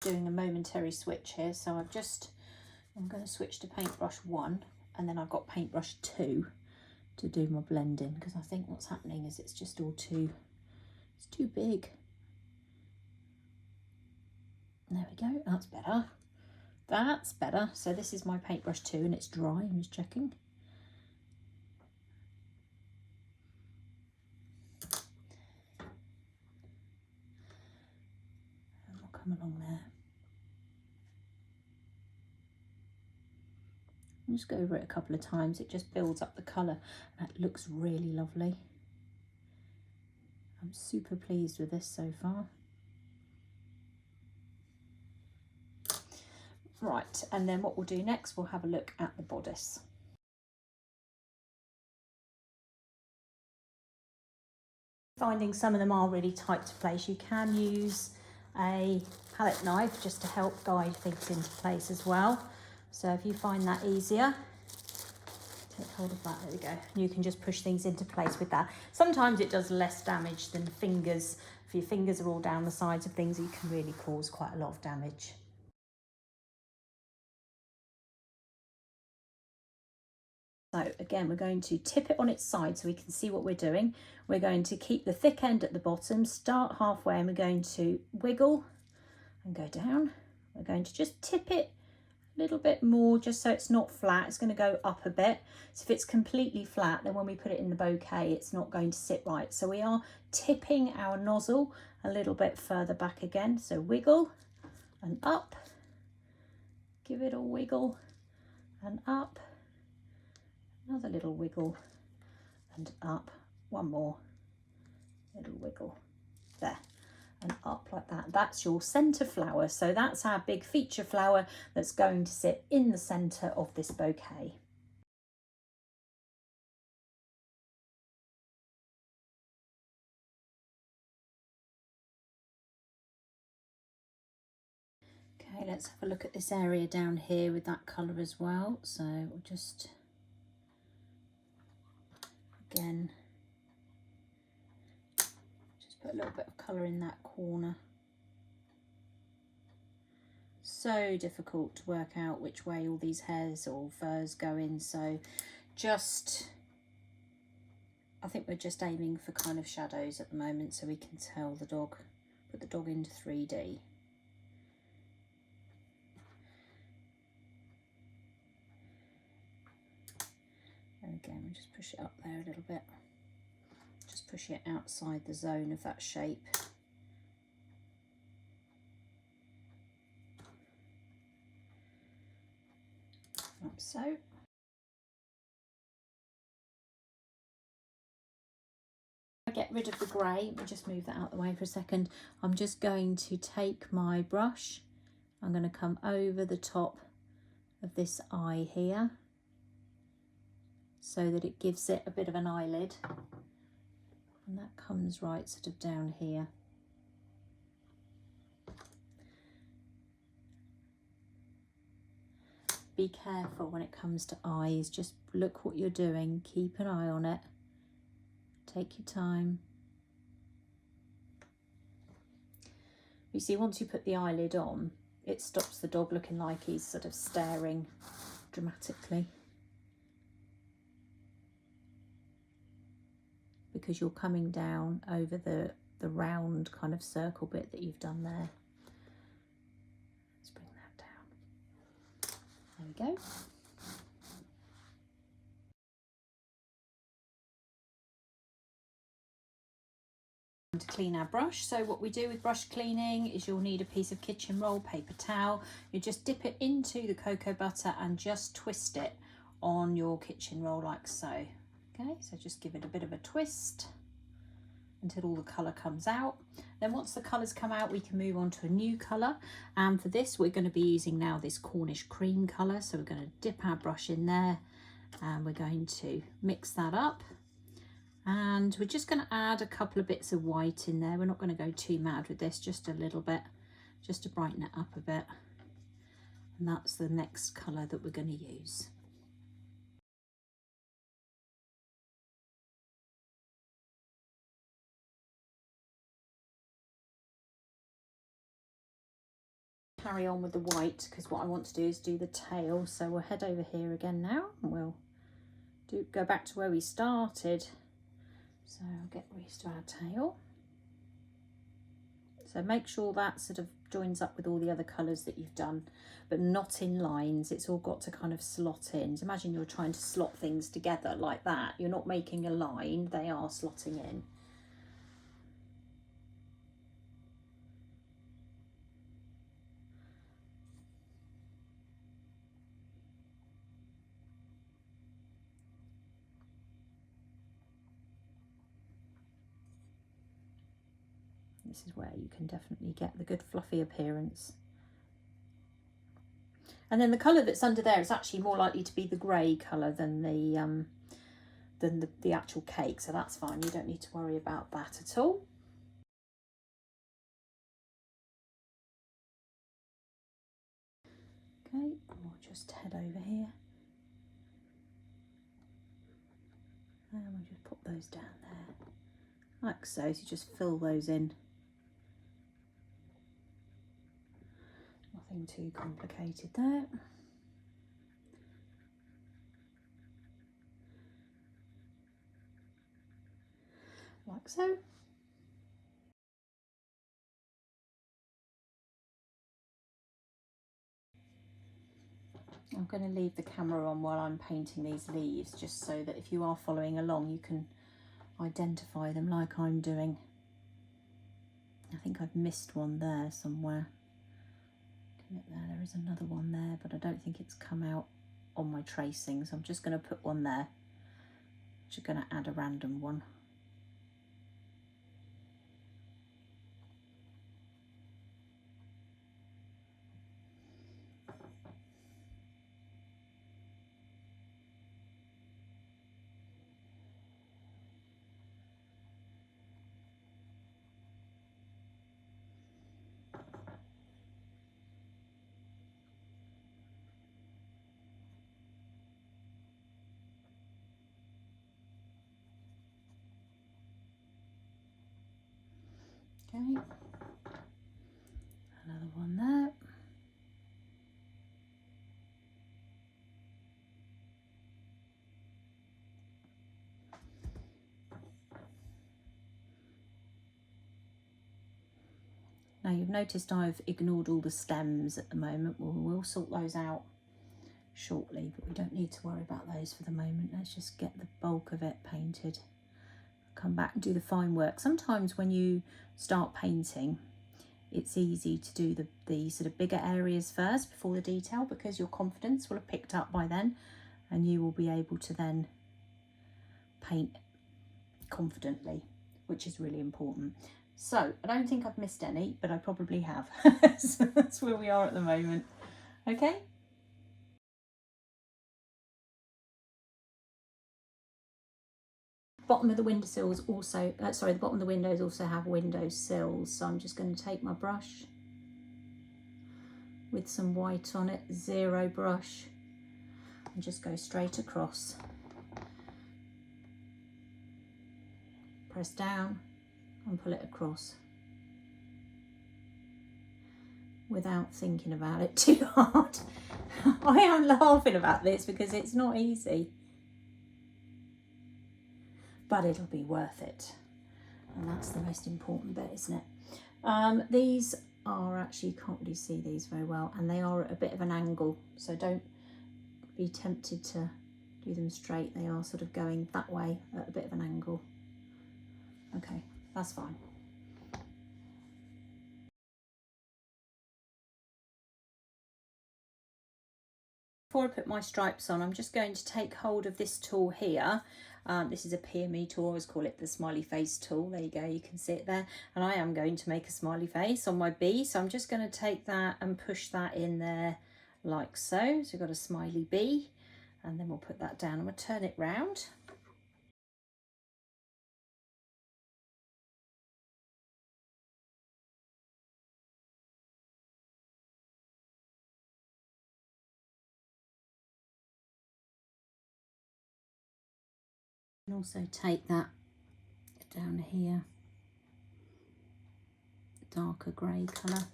doing a momentary switch here, so I'm going to switch to paintbrush 1, and then I've got paintbrush 2 to do my blending, because I think what's happening is it's just all too big. There we go, that's better. That's better. So this is my paintbrush 2 and it's dry, I'm just checking. And we'll come along there. I'll just go over it a couple of times, it just builds up the colour. That looks really lovely. I'm super pleased with this so far. Right, and then what we'll do next, we'll have a look at the bodice. Finding some of them are really tight to place. You can use a palette knife just to help guide things into place as well. So if you find that easier, take hold of that, there we go. You can just push things into place with that. Sometimes it does less damage than the fingers. If your fingers are all down the sides of things, it can really cause quite a lot of damage. So again, we're going to tip it on its side so we can see what we're doing. We're going to keep the thick end at the bottom, start halfway, and we're going to wiggle and go down. We're going to just tip it a little bit more just so it's not flat. It's going to go up a bit. So if it's completely flat, then when we put it in the bouquet, it's not going to sit right. So we are tipping our nozzle a little bit further back again. So wiggle and up. Give it a wiggle and up. Another little wiggle and up. One more little wiggle. There. And up like that. That's your centre flower. So that's our big feature flower that's going to sit in the centre of this bouquet. Okay, let's have a look at this area down here with that colour as well. So we'll just, again, just put a little bit of colour in that corner. So difficult to work out which way all these hairs or furs go in, so I think we're just aiming for kind of shadows at the moment so we can tell the dog, put the dog into 3D. And again, we'll just push it up there a little bit, just pushing it outside the zone of that shape. Like so. Get rid of the grey, we'll just move that out of the way for a second. I'm just going to take my brush, I'm going to come over the top of this eye here so that it gives it a bit of an eyelid, and that comes right sort of down here. Be careful when it comes to eyes, just look what you're doing, keep an eye on it. Take your time. You see, once you put the eyelid on, it stops the dog looking like he's sort of staring dramatically, because you're coming down over the round kind of circle bit that you've done there. Let's bring that down. There we go. To clean our brush, so what we do with brush cleaning is you'll need a piece of kitchen roll, paper towel. You just dip it into the cocoa butter and just twist it on your kitchen roll like so. Okay, so just give it a bit of a twist until all the colour comes out. Then once the colours come out, we can move on to a new colour, and for this we're going to be using now this Cornish cream colour. So we're going to dip our brush in there and we're going to mix that up. And we're just going to add a couple of bits of white in there. We're not going to go too mad with this, just a little bit, just to brighten it up a bit. And that's the next colour that we're going to use. carry on with the white because what I want to do is do the tail. So we'll head over here again now and we'll go back to where we started. So I'll get used to our tail. So make sure that sort of joins up with all the other colours that you've done, but not in lines. It's all got to kind of slot in. So imagine you're trying to slot things together like that. You're not making a line, they are slotting in. This is where you can definitely get the good fluffy appearance. And then the colour that's under there is actually more likely to be the grey colour than the actual cake, so that's fine. You don't need to worry about that at all. Okay, we'll just head over here. And we'll just put those down there, like so. So you just fill those in. Nothing too complicated there. Like so. I'm going to leave the camera on while I'm painting these leaves, just so that if you are following along you can identify them like I'm doing. I think I've missed one there somewhere. There is another one there, but I don't think it's come out on my tracing, so I'm just going to put one there. Just going to add a random one. Okay, another one there. Now you've noticed I've ignored all the stems at the moment. We'll sort those out shortly, but we don't need to worry about those for the moment. Let's just get the bulk of it painted. Come back and do the fine work. Sometimes when you start painting, it's easy to do the sort of bigger areas first before the detail, because your confidence will have picked up by then and you will be able to then paint confidently, which is really important. So I don't think I've missed any, but I probably have. So that's where we are at the moment. Okay. Bottom of the windowsills also, the bottom of the windows also have window sills. So I'm just going to take my brush with some white on it, zero brush, and just go straight across. Press down and pull it across without thinking about it too hard. I am laughing about this because it's not easy, but it'll be worth it, and that's the most important bit, isn't it? These are actually, you can't really see these very well, and they are at a bit of an angle, so don't be tempted to do them straight. They are sort of going that way at a bit of an angle. Okay, that's fine. Before I put my stripes on, I'm just going to take hold of this tool here. This is a PME tool, I always call it the smiley face tool. There you go, you can see it there. And I am going to make a smiley face on my bee. So I'm just going to take that and push that in there like so. So we've got a smiley bee, and then we'll put that down and we'll turn it round. And also take that down here, darker grey colour.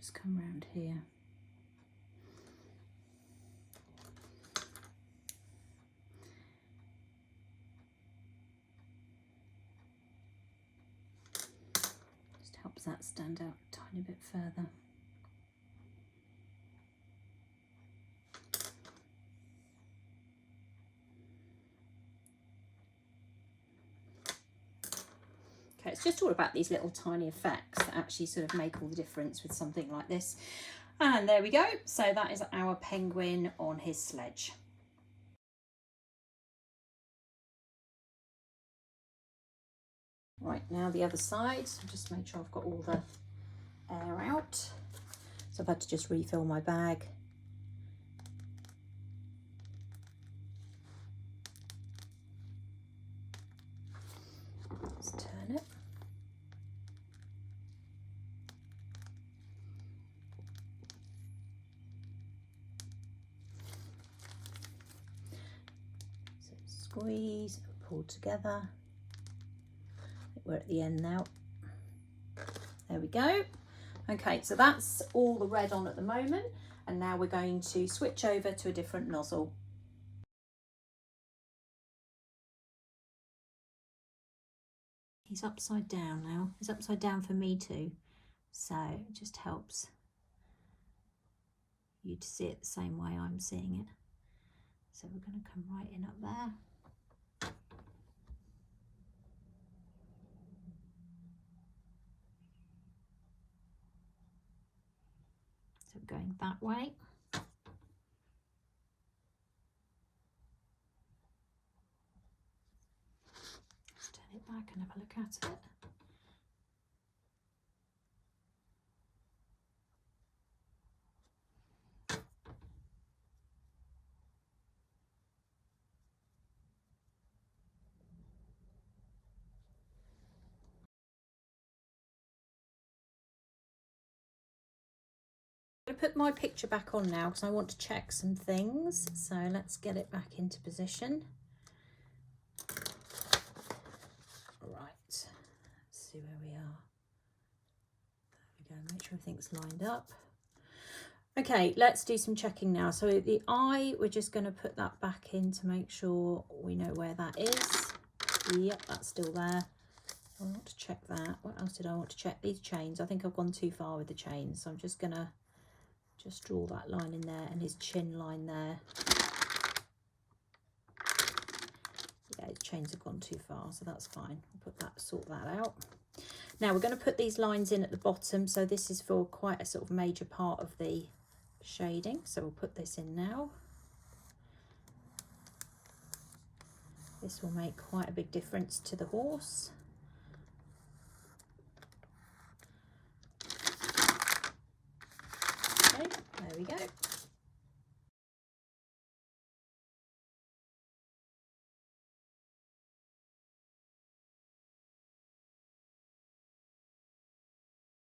just come round here. Just helps that stand out a tiny bit further. Okay, it's just all about these little tiny effects that actually sort of make all the difference with something like this. And there we go. So that is our penguin on his sledge. Right, now the other side. So just make sure I've got all the air out. So I've had to just refill my bag. Let's turn it. So squeeze, pull together. We're at the end now. There we go. Okay, so that's all the red on at the moment, and now we're going to switch over to a different nozzle. He's upside down now. He's upside down for me too, so it just helps you to see it the same way I'm seeing it. So we're going to come right in up there. So we're going that way. Let's turn it back and have a look at it. I'm going to put my picture back on now because I want to check some things. So let's get it back into position. Right, let's see where we are. There we go, make sure everything's lined up. Okay, let's do some checking now. So the eye, we're just going to put that back in to make sure we know where that is. Yep, that's still there. I want to check that. What else did I want to check? These chains. I think I've gone too far with the chains. So I'm just going to just draw that line in there and his chin line there. Yeah, his chains have gone too far, so that's fine. I'll put that, sort that out. Now we're going to put these lines in at the bottom. So this is for quite a sort of major part of the shading. So we'll put this in now. This will make quite a big difference to the horse.